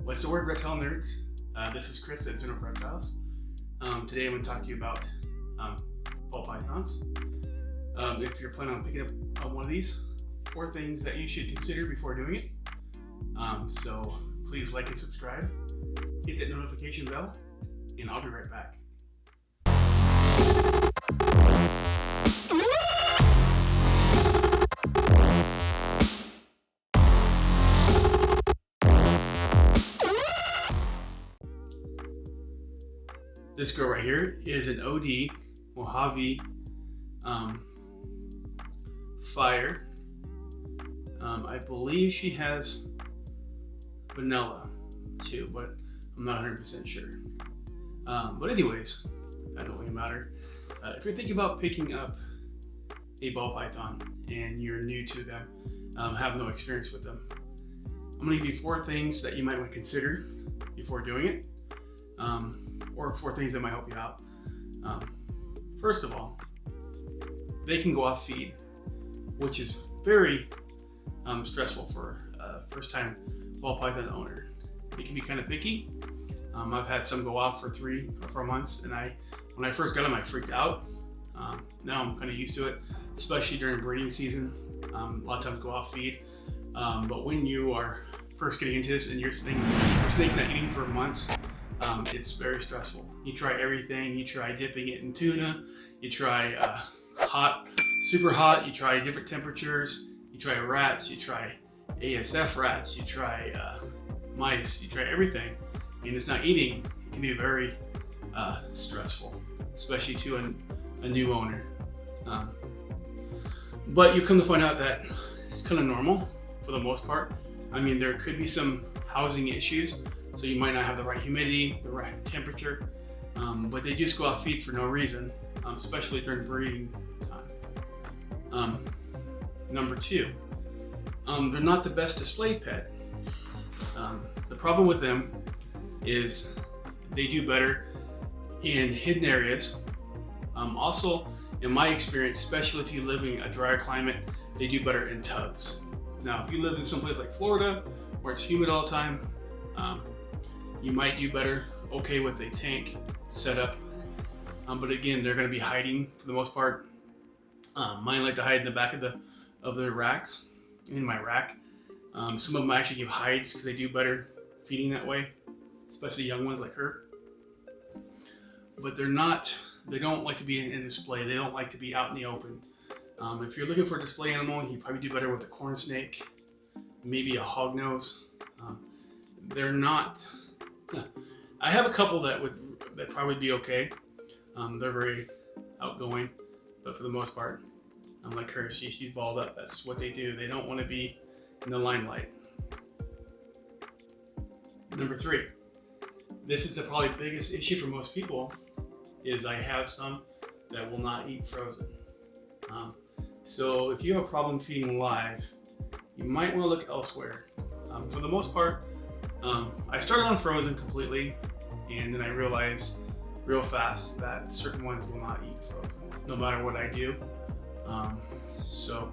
What's the word, reptile nerds? This is Chris at Zone of Reptiles. Today I'm going to talk to you about ball pythons. If you're planning on picking up one of these, 4 things that you should consider before doing it. So please like and subscribe, hit that notification bell, and I'll be right back. This girl right here is an OD Mojave Fire. I believe she has vanilla too, but I'm not 100% sure. But anyways, that don't really matter. If you're thinking about picking up a ball python and you're new to them, have no experience with them, I'm gonna give you 4 things that you might want to consider before doing it. Or 4 things that might help you out. First of all, they can go off feed, which is very stressful for a first-time ball python owner. They can be kind of picky. I've had some go off for 3 or 4 months, and when I first got them, I freaked out. Now I'm kind of used to it, especially during breeding season. A lot of times go off feed, but when you are first getting into this and your snake's not eating for months, it's very stressful. You try everything. You try dipping it in tuna. You try hot, super hot. You try different temperatures. You try rats. You try ASF rats. You try mice. You try everything, and it's not eating. It can be very stressful, especially to a new owner. But you come to find out that it's kind of normal for the most part. I mean, there could be some housing issues. So you might not have the right humidity, the right temperature, but they just go off feed for no reason, especially during breeding time. Number 2, they're not the best display pet. The problem with them is they do better in hidden areas. Also, in my experience, especially if you live in a drier climate, they do better in tubs. Now, if you live in someplace like Florida, where it's humid all the time, you might do better with a tank setup, but again, they're going to be hiding for the most part. Mine like to hide in the back of the racks, in my rack. Some of them I actually give hides because they do better feeding that way, especially young ones like her. But they don't like to be in display. They don't like to be out in the open. If you're looking for a display animal, you probably do better with a corn snake, maybe a hognose. They're not. I have a couple that probably be okay. They're very outgoing, but for the most part, like her, she's balled up. That's what they do. They don't want to be in the limelight. Number 3, this is the probably biggest issue for most people, is I have some that will not eat frozen. So if you have a problem feeding live, you might want to look elsewhere. For the most part, I started on frozen completely, and then I realized real fast that certain ones will not eat frozen, no matter what I do. So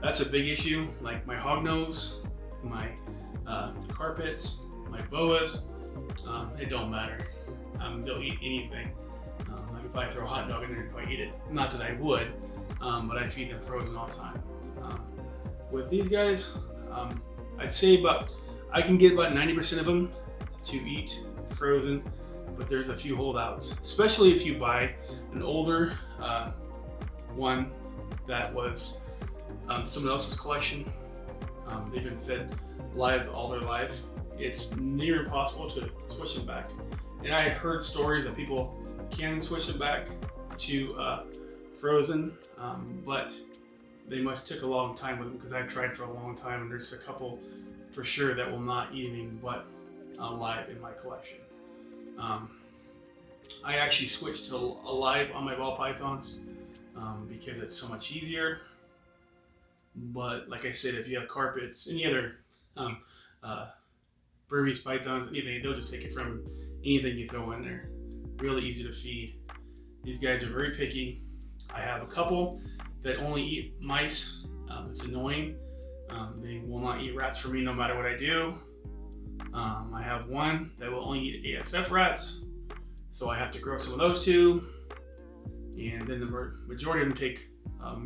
that's a big issue. Like my hognose, my carpets, my boas, it don't matter. They'll eat anything. I could probably throw a hot dog in there and probably eat it. Not that I would, but I feed them frozen all the time. With these guys, I'd say I can get about 90% of them to eat frozen, but there's a few holdouts, especially if you buy an older one that was someone else's collection. They've been fed live all their life. It's near impossible to switch them back. And I heard stories that people can switch them back to frozen, but they must take a long time with them, because I've tried for a long time, and there's a couple for sure that will not eat anything but live in my collection. I actually switched to alive on my ball pythons because it's so much easier. But like I said, if you have carpets, any other Burmese pythons, anything, they'll just take it from anything you throw in there. Really easy to feed. These guys are very picky. I have a couple that only eat mice. It's annoying. They will not eat rats for me no matter what I do. I have one that will only eat ASF rats, so I have to grow some of those too. And then the majority of them take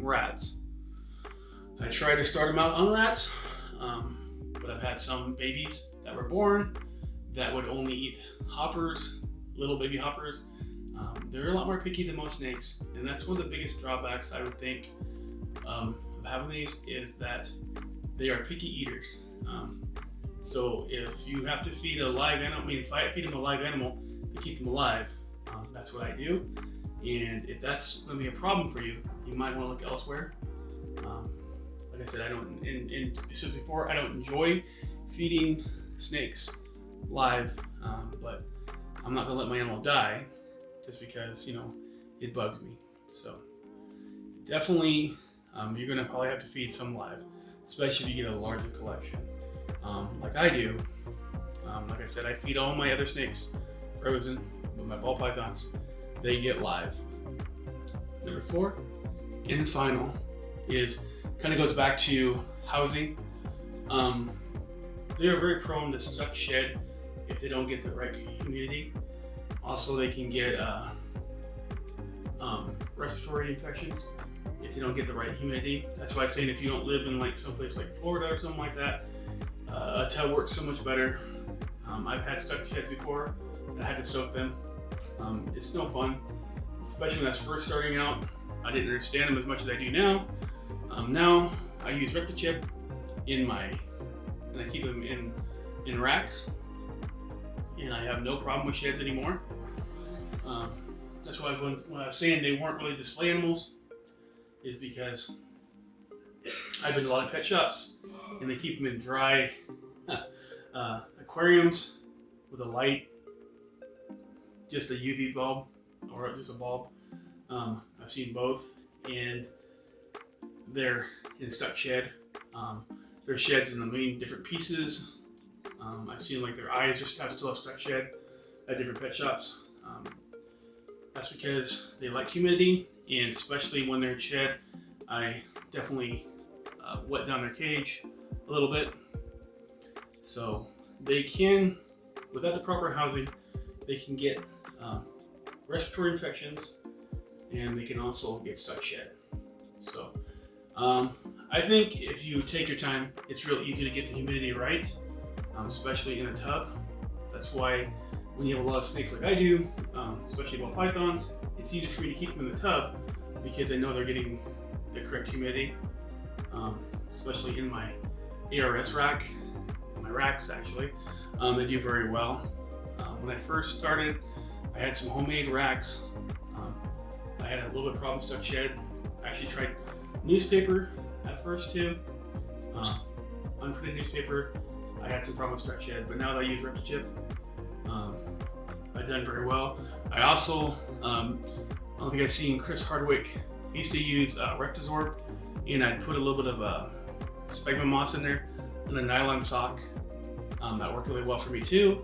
rats. I tried to start them out on rats, but I've had some babies that were born that would only eat hoppers, little baby hoppers. They're a lot more picky than most snakes, and that's one of the biggest drawbacks I would think of having these, is that they are picky eaters. So if you have to feed a live animal, feed them a live animal to keep them alive, that's what I do. And if that's going to be a problem for you, you might want to look elsewhere. Like I said, I don't, and specifically before, I don't enjoy feeding snakes live, but I'm not going to let my animal die just because, it bugs me. So definitely, you're going to probably have to feed some live, especially if you get a larger collection. Like I do. Like I said, I feed all my other snakes frozen, but my ball pythons, they get live. Number 4 and final is kind of goes back to housing. They are very prone to stuck shed if they don't get the right humidity. Also, they can get respiratory infections if they don't get the right humidity. That's why I'm saying if you don't live in like someplace like Florida or something like that, a tub works so much better. I've had stuck sheds before. I had to soak them. It's no fun, especially when I was first starting out. I didn't understand them as much as I do now. Now I use ReptiChip and I keep them in racks, and I have no problem with sheds anymore. That's why when I was saying they weren't really display animals, is because I've been to a lot of pet shops and they keep them in dry aquariums with a light, just a UV bulb or just a bulb. I've seen both, and they're in stuck shed. Their sheds in the main different pieces. I've seen like their eyes just still have stuck shed at different pet shops. That's because they like humidity, and especially when they're in shed, I definitely wet down their cage a little bit. So they can, without the proper housing, they can get respiratory infections, and they can also get stuck shed. So I think if you take your time, it's real easy to get the humidity right, especially in a tub. That's why when you have a lot of snakes like I do, especially ball pythons, it's easier for me to keep them in the tub because I know they're getting the correct humidity, especially in my ARS rack, my racks actually. They do very well. When I first started, I had some homemade racks. I had a little bit of problem stuck shed. I actually tried newspaper at first too. Unprinted newspaper, I had some problem stuck shed, but now that I use ReptiChip, I've done very well. I also, I don't think I've seen Chris Hardwick. He used to use Reptisorb, and I'd put a little bit of sphagnum moss in there and a nylon sock. That worked really well for me too.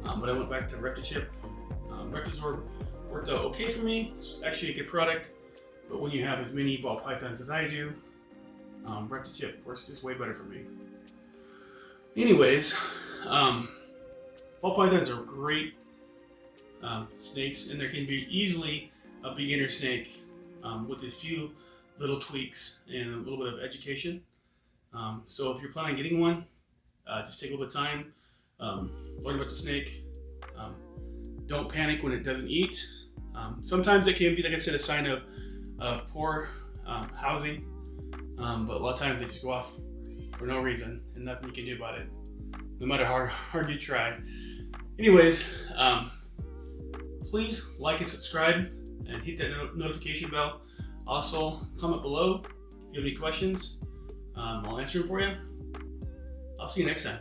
But I went back to ReptiChip. Reptisorb worked out okay for me. It's actually a good product, but when you have as many ball pythons as I do, ReptiChip works just way better for me. Anyways, ball pythons are great snakes, and there can be easily a beginner snake with a few little tweaks and a little bit of education. So if you're planning on getting one, just take a little bit of time, learn about the snake. Don't panic when it doesn't eat. Sometimes it can be, like I said, a sign of poor housing, but a lot of times they just go off for no reason and nothing you can do about it, no matter how hard you try. Anyways, please like and subscribe and hit that notification bell. Also, comment below if you have any questions. I'll answer them for you. I'll see you next time.